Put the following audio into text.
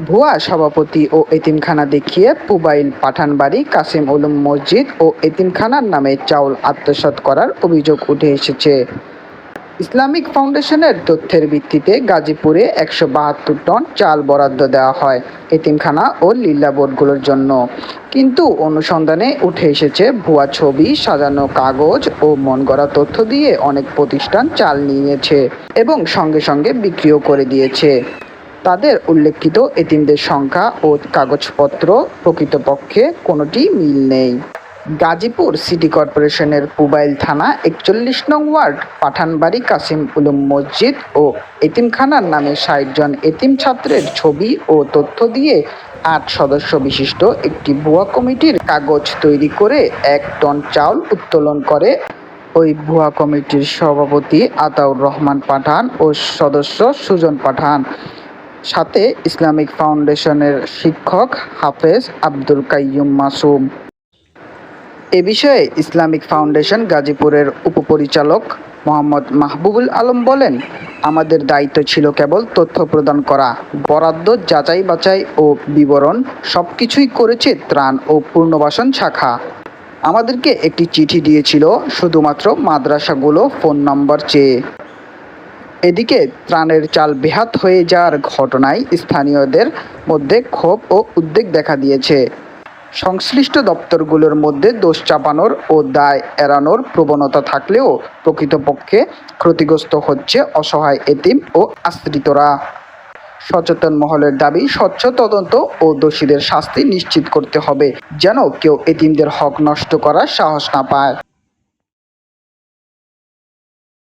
ভুয়া সভাপতি ও এতিমখানা দেখিয়ে পুবাইল পাঠানবাড়ি কাসিম উলুম মসজিদ ও এতিমখানার নামে চাউল আত্মসাৎ করার অভিযোগ উঠে এসেছে। ইসলামিক ফাউন্ডেশনের তথ্যের ভিত্তিতে গাজীপুরে ১৭২ টন চাল বরাদ্দ দেওয়া হয় এতিমখানা ও লিল্লা বোর্ডগুলোর জন্য, কিন্তু অনুসন্ধানে উঠে এসেছে ভুয়া ছবি, সাজানো কাগজ ও মনগড়া তথ্য দিয়ে অনেক প্রতিষ্ঠান চাল নিয়েছে এবং সঙ্গে সঙ্গে বিক্রিও করে দিয়েছে। তাদের উল্লেখিত এতিমদের সংখ্যা ও কাগজপত্র প্রকৃতপক্ষে কোনোটি মিল নেই। গাজীপুর সিটি কর্পোরেশনের পুবাইল থানা ৪১ নং ওয়ার্ড পাঠানবাড়ি কাসিম উলুম মসজিদ ও এতিমখানার নামে ৬০ জন এতিম ছাত্রের ছবি ও তথ্য দিয়ে ৮ সদস্য বিশিষ্ট একটি ভুয়া কমিটির কাগজ তৈরি করে ১ টন চাউল উত্তোলন করে ওই ভুয়া কমিটির সভাপতি আতাউর রহমান পাঠান ও সদস্য সুজন পাঠান, সাথে ইসলামিক ফাউন্ডেশনের শিক্ষক হাফেজ আব্দুল কাইয়ুম মাসুম। এ বিষয়ে ইসলামিক ফাউন্ডেশন গাজীপুরের উপপরিচালক মোহাম্মদ মাহবুবুল আলম বলেন, আমাদের দায়িত্ব ছিল কেবল তথ্য প্রদান করা, বরাদ্দ যাচাই বাছাই ও বিবরণ সবকিছুই করেছে ত্রাণ ও পুনর্বাসন শাখা। আমাদেরকে একটি চিঠি দিয়েছিল শুধুমাত্র মাদ্রাসাগুলো ফোন নম্বর চেয়ে। এদিকে ত্রাণের চাল বেহাত হয়ে যাওয়ার ঘটনায় স্থানীয়দের মধ্যে ক্ষোভ ও উদ্বেগ দেখা দিয়েছে। সংশ্লিষ্ট দপ্তরগুলোর মধ্যে দোষ চাপানোর ও দায় এড়ানোর প্রবণতা থাকলেও প্রকৃতপক্ষে ক্ষতিগ্রস্ত হচ্ছে অসহায় এতিম ও আশ্রিতরা। সচেতন মহলের দাবি, স্বচ্ছ তদন্ত ও দোষীদের শাস্তি নিশ্চিত করতে হবে, যেন কেউ এতিমদের হক নষ্ট করার সাহস না পায়।